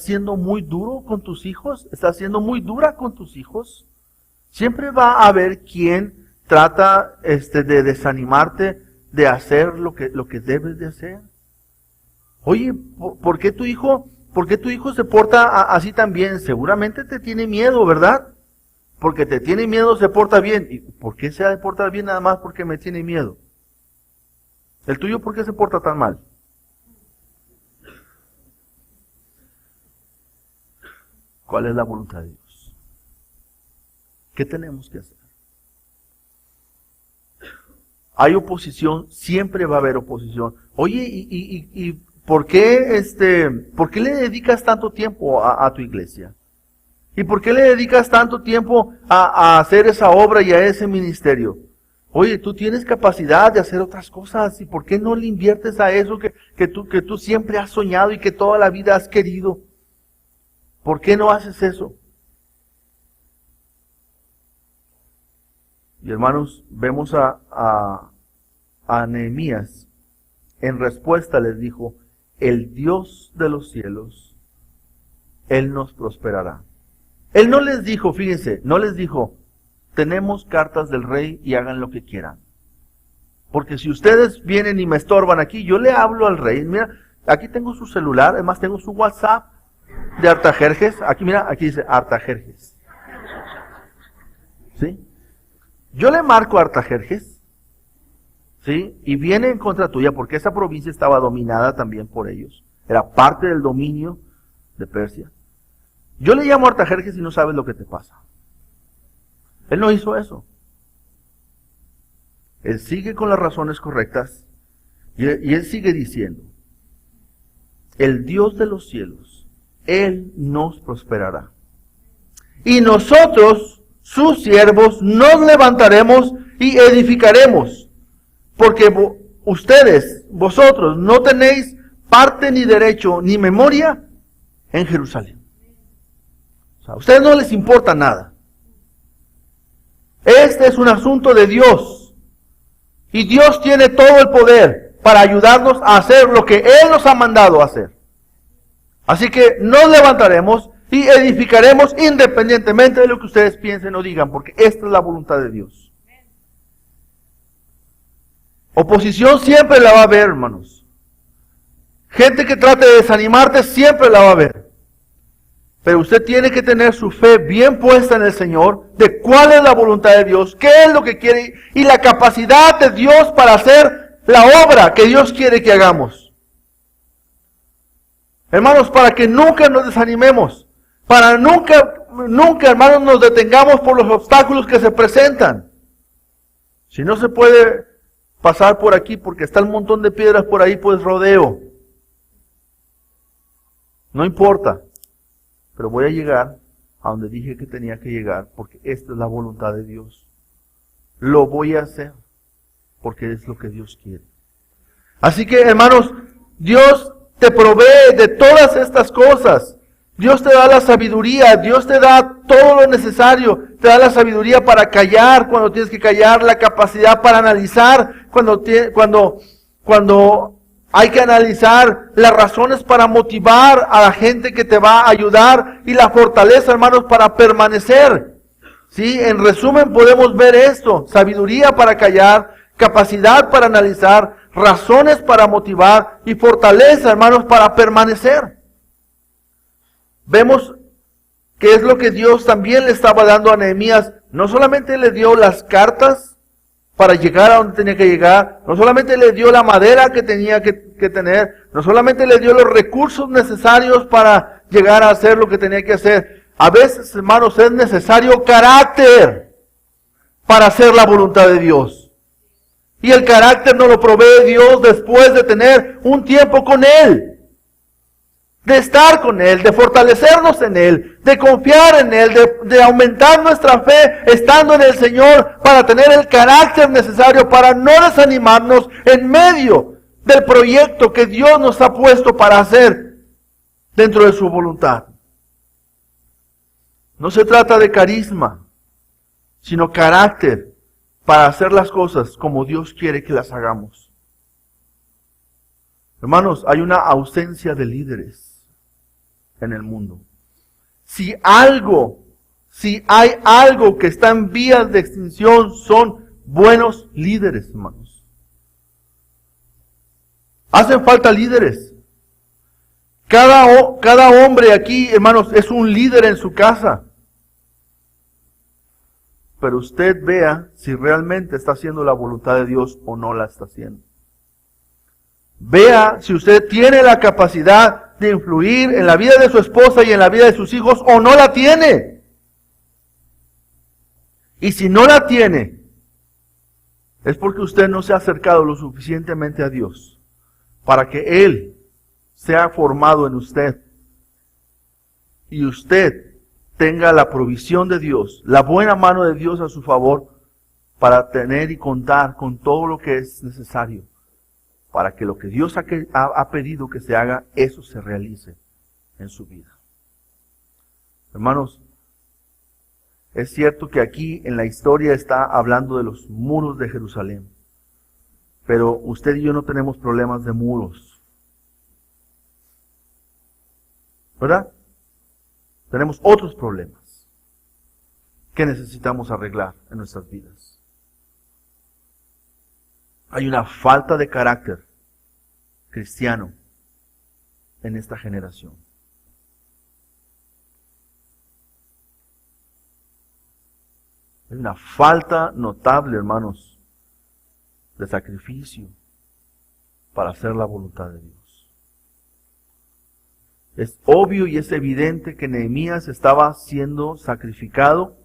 siendo muy duro con tus hijos, estás siendo muy dura con tus hijos. Siempre va a haber quien trata de desanimarte de hacer lo que debes de hacer. Oye, ¿por qué tu hijo se porta así también? Seguramente te tiene miedo, ¿verdad? Porque te tiene miedo se porta bien. ¿Y por qué se ha de portar bien nada más porque me tiene miedo? ¿El tuyo por qué se porta tan mal? ¿Cuál es la voluntad de Dios? ¿Qué tenemos que hacer? Hay oposición, siempre va a haber oposición. Oye, ¿y por qué le dedicas tanto tiempo a tu iglesia? ¿Y por qué le dedicas tanto tiempo a hacer esa obra y a ese ministerio? Oye, tú tienes capacidad de hacer otras cosas, ¿y por qué no le inviertes a eso que tú siempre has soñado y que toda la vida has querido? ¿Por qué no haces eso? Y hermanos, vemos a Nehemías, en respuesta les dijo, el Dios de los cielos, Él nos prosperará. Él no les dijo, fíjense, no les dijo, tenemos cartas del rey y hagan lo que quieran. Porque si ustedes vienen y me estorban aquí, yo le hablo al rey. Mira, aquí tengo su celular, además tengo su WhatsApp de Artajerjes. Aquí, mira, aquí dice Artajerjes. ¿Sí? Yo le marco a Artajerjes, ¿sí? Y viene en contra tuya, porque esa provincia estaba dominada también por ellos. Era parte del dominio de Persia. Yo le llamo a Artajerjes y no sabes lo que te pasa. Él no hizo eso. Él sigue con las razones correctas y él sigue diciendo, el Dios de los cielos, Él nos prosperará. Y nosotros, sus siervos, nos levantaremos y edificaremos, porque vosotros, no tenéis parte ni derecho ni memoria en Jerusalén. O sea, a ustedes no les importa nada. Este es un asunto de Dios. Y Dios tiene todo el poder para ayudarnos a hacer lo que Él nos ha mandado a hacer. Así que nos levantaremos y edificaremos independientemente de lo que ustedes piensen o digan, porque esta es la voluntad de Dios. Oposición siempre la va a haber, hermanos. Gente que trate de desanimarte siempre la va a haber. Pero usted tiene que tener su fe bien puesta en el Señor, de cuál es la voluntad de Dios, qué es lo que quiere y la capacidad de Dios para hacer la obra que Dios quiere que hagamos. Hermanos, para que nunca nos desanimemos, para nunca, hermanos, nos detengamos por los obstáculos que se presentan. Si no se puede pasar por aquí porque está un montón de piedras por ahí, pues rodeo. No importa. Pero voy a llegar a donde dije que tenía que llegar, porque esta es la voluntad de Dios. Lo voy a hacer, porque es lo que Dios quiere. Así que, hermanos, Dios te provee de todas estas cosas. Dios te da la sabiduría, Dios te da todo lo necesario. Te da la sabiduría para callar cuando tienes que callar, la capacidad para analizar cuando hay que analizar las razones para motivar a la gente que te va a ayudar y la fortaleza, hermanos, para permanecer. ¿Sí? En resumen podemos ver esto: sabiduría para callar, capacidad para analizar, razones para motivar y fortaleza, hermanos, para permanecer. Vemos que es lo que Dios también le estaba dando a Nehemías. No solamente le dio las cartas para llegar a donde tenía que llegar, no solamente le dio la madera que tenía que tener, no solamente le dio los recursos necesarios para llegar a hacer lo que tenía que hacer. A veces, hermanos, es necesario carácter para hacer la voluntad de Dios. Y el carácter nos lo provee Dios después de tener un tiempo con Él. De estar con Él, de fortalecernos en Él, de confiar en Él, de aumentar nuestra fe estando en el Señor para tener el carácter necesario para no desanimarnos en medio del proyecto que Dios nos ha puesto para hacer dentro de su voluntad. No se trata de carisma, sino carácter para hacer las cosas como Dios quiere que las hagamos. Hermanos, hay una ausencia de líderes en el mundo. Si hay algo que está en vías de extinción, son buenos líderes, hermanos. Hacen falta líderes. Cada hombre aquí, hermanos, es un líder en su casa. Pero usted vea si realmente está haciendo la voluntad de Dios o no la está haciendo. Vea si usted tiene la capacidad de influir en la vida de su esposa y en la vida de sus hijos o no la tiene. Y si no la tiene, es porque usted no se ha acercado lo suficientemente a Dios para que Él sea formado en usted y usted tenga la provisión de Dios, la buena mano de Dios a su favor para tener y contar con todo lo que es necesario para que lo que Dios ha pedido que se haga, eso se realice en su vida. Hermanos, es cierto que aquí en la historia está hablando de los muros de Jerusalén, pero usted y yo no tenemos problemas de muros, ¿verdad? Tenemos otros problemas que necesitamos arreglar en nuestras vidas. Hay una falta de carácter cristiano en esta generación. Hay una falta notable, hermanos, de sacrificio para hacer la voluntad de Dios. Es obvio y es evidente que Nehemías estaba siendo sacrificado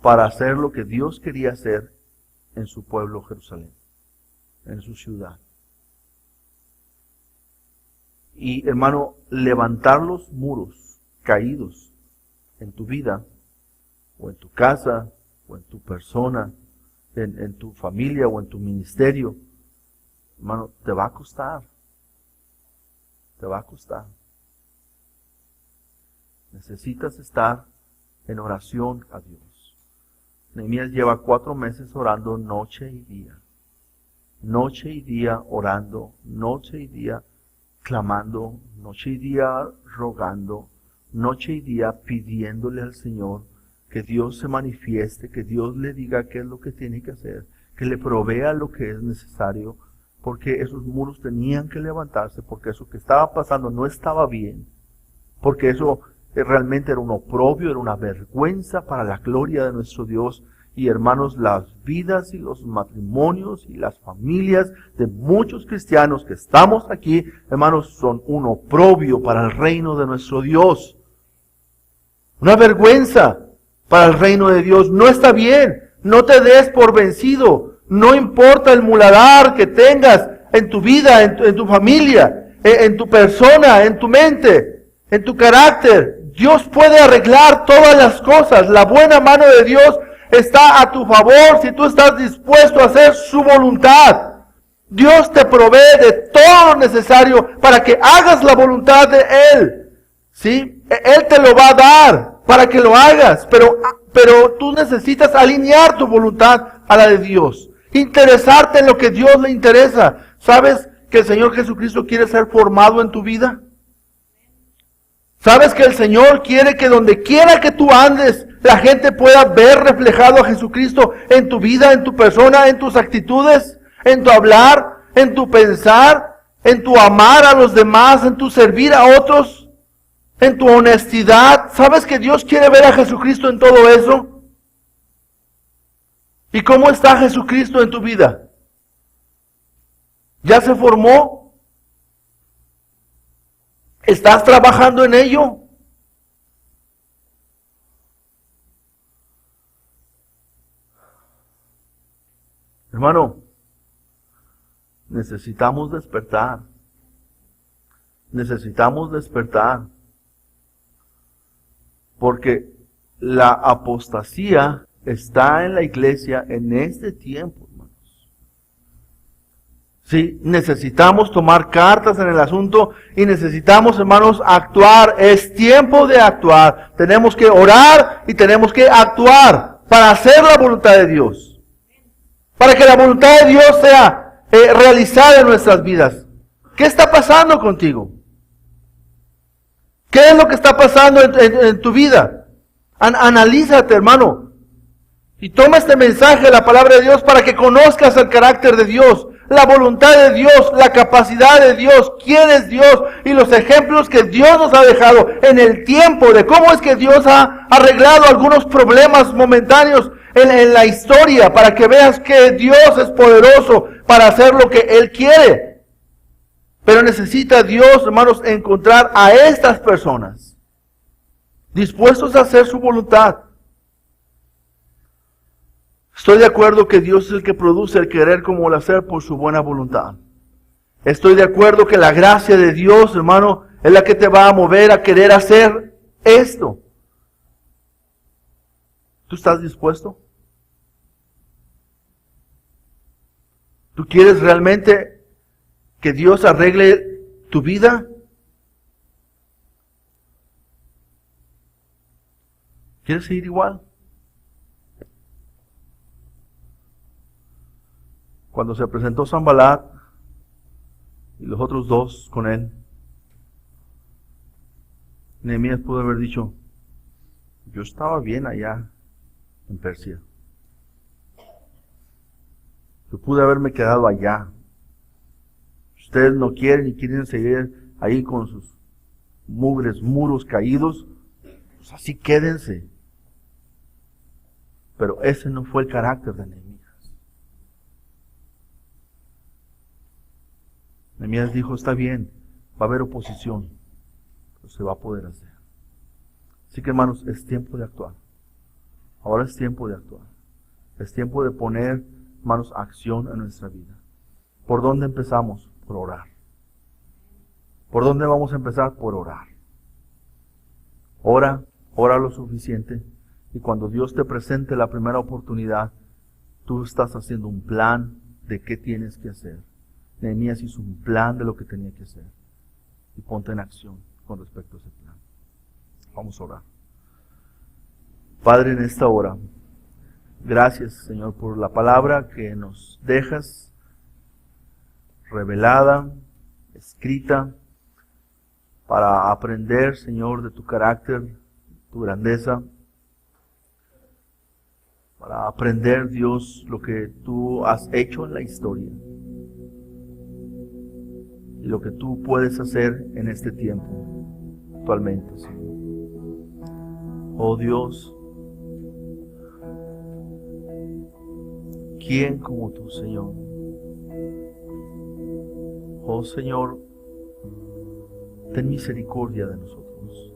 para hacer lo que Dios quería hacer en su pueblo Jerusalén, en su ciudad. Y hermano, levantar los muros caídos en tu vida, o en tu casa, o en tu persona, en tu familia o en tu ministerio, hermano, te va a costar. Te va a costar. Necesitas estar en oración a Dios. Nehemías lleva 4 meses orando noche y día. Noche y día orando, noche y día clamando, noche y día rogando, noche y día pidiéndole al Señor que Dios se manifieste, que Dios le diga qué es lo que tiene que hacer, que le provea lo que es necesario, porque esos muros tenían que levantarse, porque eso que estaba pasando no estaba bien, porque eso realmente era un oprobio, era una vergüenza para la gloria de nuestro Dios. Y hermanos, las vidas y los matrimonios y las familias de muchos cristianos que estamos aquí, hermanos, son un oprobio para el reino de nuestro Dios. Una vergüenza para el reino de Dios. No está bien. No te des por vencido. No importa el muladar que tengas en tu vida, en tu familia, en tu persona, en tu mente, en tu carácter. Dios puede arreglar todas las cosas. La buena mano de Dios está a tu favor si tú estás dispuesto a hacer su voluntad. Dios te provee de todo lo necesario para que hagas la voluntad de Él. ¿Sí? Él te lo va a dar para que lo hagas, pero tú necesitas alinear tu voluntad a la de Dios. Interesarte en lo que Dios le interesa. ¿Sabes que el Señor Jesucristo quiere ser formado en tu vida? ¿Sabes que el Señor quiere que donde quiera que tú andes, la gente pueda ver reflejado a Jesucristo en tu vida, en tu persona, en tus actitudes, en tu hablar, en tu pensar, en tu amar a los demás, en tu servir a otros, en tu honestidad? ¿Sabes que Dios quiere ver a Jesucristo en todo eso? ¿Y cómo está Jesucristo en tu vida? ¿Ya se formó? ¿Estás trabajando en ello? Hermano, Necesitamos despertar. Necesitamos despertar. Porque la apostasía está en la iglesia en este tiempo, hermanos. Sí, necesitamos tomar cartas en el asunto y necesitamos, hermanos, actuar. Es tiempo de actuar. Tenemos que orar y tenemos que actuar para hacer la voluntad de Dios. Para que la voluntad de Dios sea realizada en nuestras vidas. ¿Qué está pasando contigo? ¿Qué es lo que está pasando en tu vida? Analízate, hermano. Y toma este mensaje de la palabra de Dios para que conozcas el carácter de Dios, la voluntad de Dios, la capacidad de Dios, quién es Dios y los ejemplos que Dios nos ha dejado en el tiempo de cómo es que Dios ha arreglado algunos problemas momentáneos en la historia para que veas que Dios es poderoso para hacer lo que Él quiere. Pero necesita Dios, hermanos, encontrar a estas personas dispuestos a hacer su voluntad. Estoy de acuerdo que Dios es el que produce el querer como el hacer por su buena voluntad. Estoy de acuerdo que la gracia de Dios, hermano, es la que te va a mover a querer hacer esto. ¿Tú estás dispuesto? ¿Tú quieres realmente que Dios arregle tu vida? ¿Quieres seguir igual? Cuando se presentó Sanbalat y los otros dos con él, Nehemías pudo haber dicho: yo estaba bien allá en Persia. Yo pude haberme quedado allá. Ustedes no quieren y quieren seguir ahí con sus mugres muros caídos, pues así quédense. Pero ese no fue el carácter de Nehemías. Nehemías dijo: está bien, va a haber oposición, pero se va a poder hacer. Así que, hermanos, es tiempo de actuar. Ahora es tiempo de actuar. Es tiempo de poner, hermanos, acción en nuestra vida. ¿Por dónde empezamos? Por orar. ¿Por dónde vamos a empezar? Por orar. Ora lo suficiente. Y cuando Dios te presente la primera oportunidad, tú estás haciendo un plan de qué tienes que hacer. Nehemías hizo un plan de lo que tenía que hacer. Y ponte en acción con respecto a ese plan. Vamos a orar. Padre, en esta hora, gracias, Señor, por la palabra que nos dejas revelada, escrita, para aprender, Señor, de tu carácter, tu grandeza, para aprender, Dios, lo que tú has hecho en la historia y lo que tú puedes hacer en este tiempo, actualmente, Señor. Oh Dios, ¿quién como tú, Señor? Oh Señor, ten misericordia de nosotros.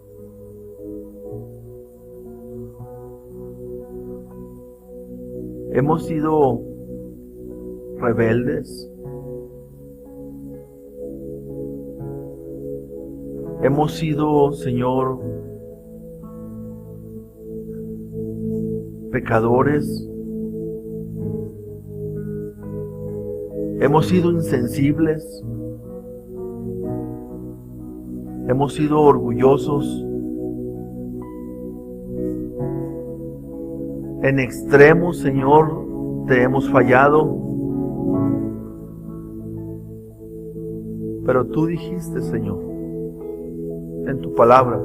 Hemos sido rebeldes. Hemos sido, Señor, pecadores. Hemos sido insensibles. Hemos sido orgullosos. En extremos, Señor, te hemos fallado. Pero tú dijiste, Señor, en tu palabra,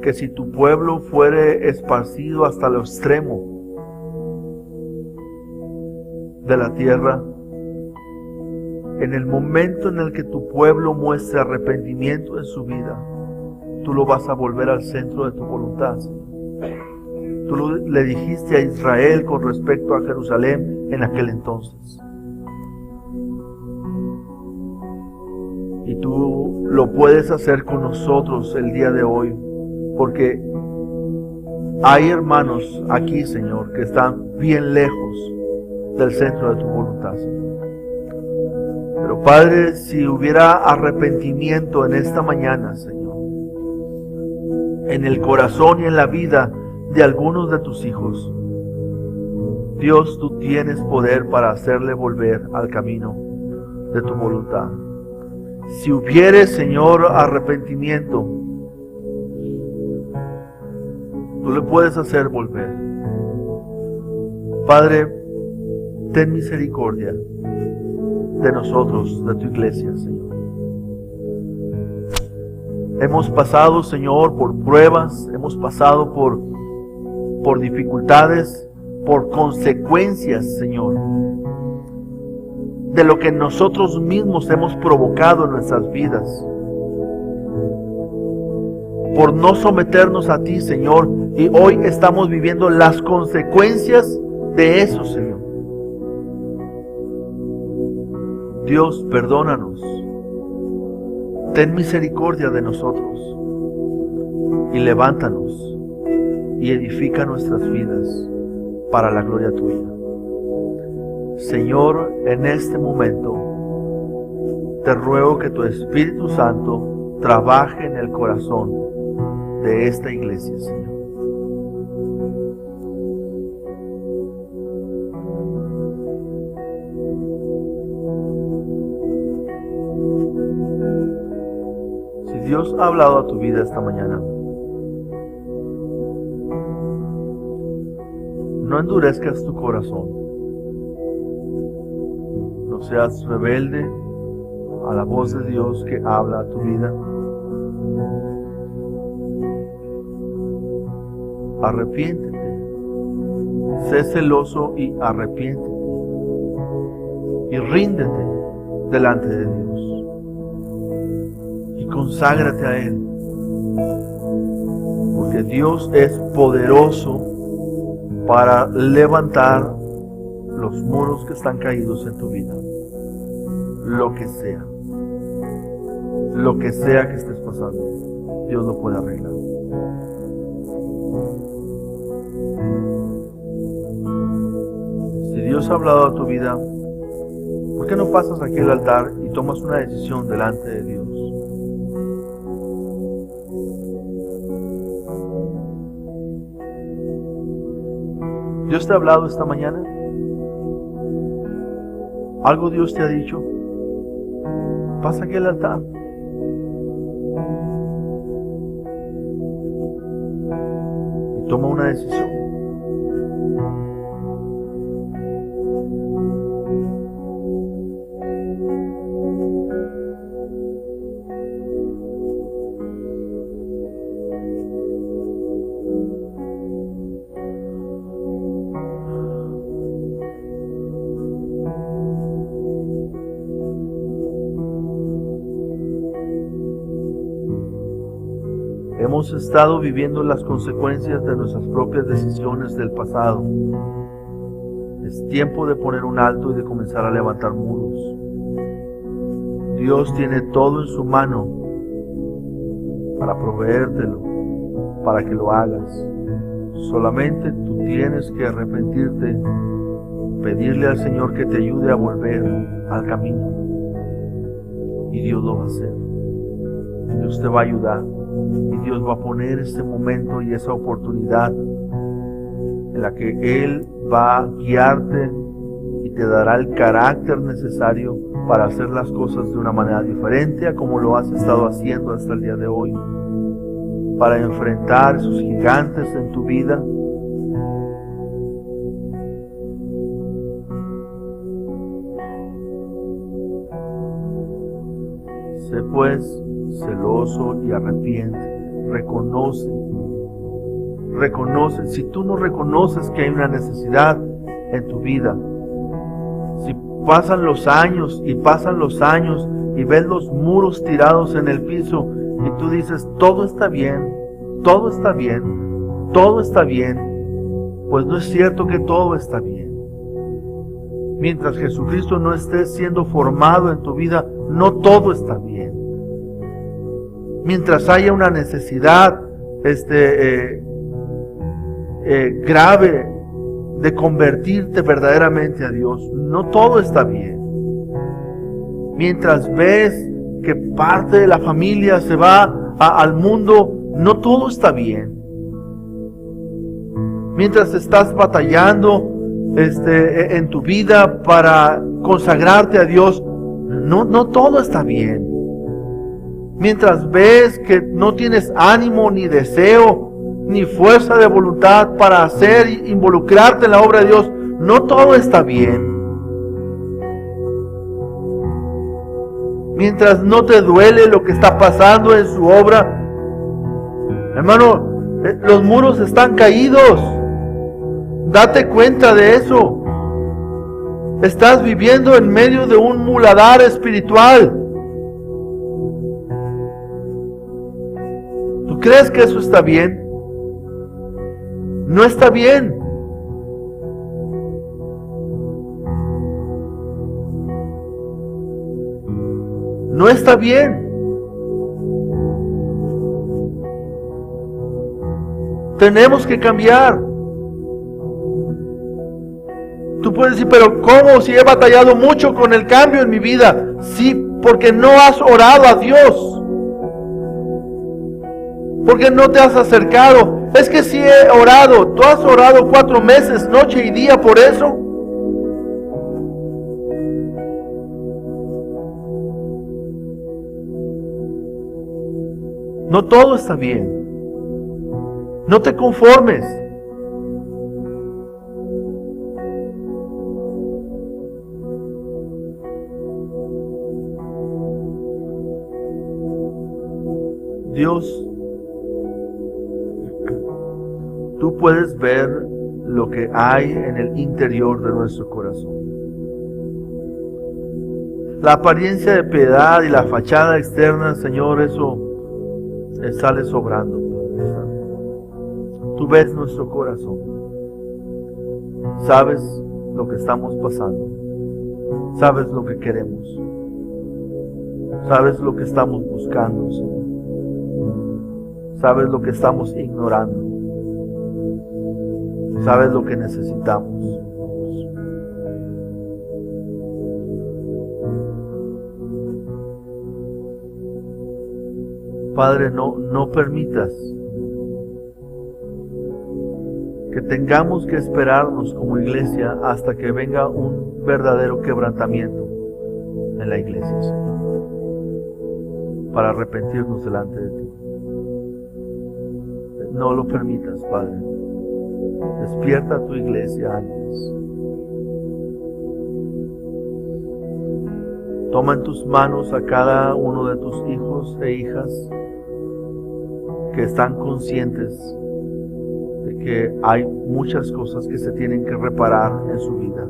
que si tu pueblo fuere esparcido hasta lo extremo de la tierra, en el momento en el que tu pueblo muestre arrepentimiento en su vida, tú lo vas a volver al centro de tu voluntad, Señor. Tú le dijiste a Israel con respecto a Jerusalén en aquel entonces. Y tú lo puedes hacer con nosotros el día de hoy, porque hay hermanos aquí, Señor, que están bien lejos del centro de tu voluntad, Señor. Pero Padre, si hubiera arrepentimiento en esta mañana, Señor, en el corazón y en la vida de algunos de tus hijos, Dios, tú tienes poder para hacerle volver al camino de tu voluntad. Si hubiere, Señor, arrepentimiento, tú le puedes hacer volver. Padre, ten misericordia de nosotros, de tu iglesia, Señor. Hemos pasado, Señor, por pruebas, hemos pasado por dificultades, por consecuencias, Señor, de lo que nosotros mismos hemos provocado en nuestras vidas, por no someternos a ti, Señor, y hoy estamos viviendo las consecuencias de eso, Señor. Dios, perdónanos, ten misericordia de nosotros y levántanos y edifica nuestras vidas para la gloria tuya. Señor, en este momento te ruego que tu Espíritu Santo trabaje en el corazón de esta iglesia, Señor. Si Dios ha hablado a tu vida esta mañana, no endurezcas tu corazón. No seas rebelde a la voz de Dios que habla a tu vida. Arrepiéntete. Sé celoso y arrepiéntete. Y ríndete delante de Dios. Y conságrate a Él. Porque Dios es poderoso para levantar los muros que están caídos en tu vida. Lo que sea que estés pasando, Dios lo puede arreglar. Si Dios ha hablado a tu vida, ¿por qué no pasas aquí al altar y tomas una decisión delante de Dios? ¿Dios te ha hablado esta mañana? ¿Algo Dios te ha dicho? Pasa aquí al altar. Y toma una decisión. Hemos estado viviendo las consecuencias de nuestras propias decisiones del pasado. Es tiempo de poner un alto y de comenzar a levantar muros. Dios tiene todo en su mano para proveértelo, para que lo hagas. Solamente tú tienes que arrepentirte, pedirle al Señor que te ayude a volver al camino. Y Dios lo va a hacer. Dios te va a ayudar. Y Dios va a poner ese momento y esa oportunidad en la que Él va a guiarte y te dará el carácter necesario para hacer las cosas de una manera diferente a como lo has estado haciendo hasta el día de hoy, para enfrentar esos gigantes en tu vida. Sé pues celoso y arrepiente. Reconoce. Si tú no reconoces que hay una necesidad en tu vida, si pasan los años y ves los muros tirados en el piso y tú dices, todo está bien, pues no es cierto que todo está bien. Mientras Jesucristo no esté siendo formado en tu vida, no todo está bien. Mientras haya una necesidad grave de convertirte verdaderamente a Dios, no todo está bien. Mientras ves que parte de la familia se va al mundo, no todo está bien. Mientras estás batallando en tu vida para consagrarte a Dios, no todo está bien. Mientras ves que no tienes ánimo, ni deseo, ni fuerza de voluntad para hacer e involucrarte en la obra de Dios, no todo está bien. Mientras no te duele lo que está pasando en su obra, hermano, los muros están caídos. Date cuenta de eso. Estás viviendo en medio de un muladar espiritual. ¿Tú crees que eso está bien? No está bien. No está bien. Tenemos que cambiar. Tú puedes decir, pero ¿cómo? Si he batallado mucho con el cambio en mi vida. Sí, porque no has orado a Dios. Porque no te has acercado. Es que sí he orado. ¿Tú has orado 4 meses, noche y día por eso? No todo está bien. No te conformes. Dios, tú puedes ver lo que hay en el interior de nuestro corazón. La apariencia de piedad y la fachada externa, Señor, eso sale sobrando. Tú ves nuestro corazón. Sabes lo que estamos pasando. Sabes lo que queremos. Sabes lo que estamos buscando, Señor. Sabes lo que estamos ignorando. Sabes lo que necesitamos. Padre, no permitas que tengamos que esperarnos como iglesia hasta que venga un verdadero quebrantamiento en la iglesia, Señor, para arrepentirnos delante de ti. No lo permitas, Padre. Despierta a tu iglesia antes. Toma en tus manos a cada uno de tus hijos e hijas que están conscientes de que hay muchas cosas que se tienen que reparar en su vida,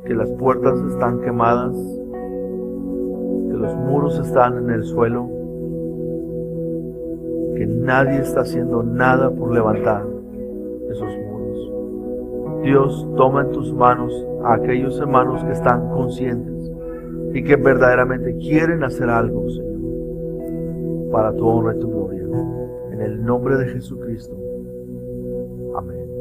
que las puertas están quemadas, que los muros están en el suelo, que nadie está haciendo nada por levantar esos muros. Dios, toma en tus manos a aquellos hermanos que están conscientes y que verdaderamente quieren hacer algo, Señor, para tu honra y tu gloria. En el nombre de Jesucristo. Amén.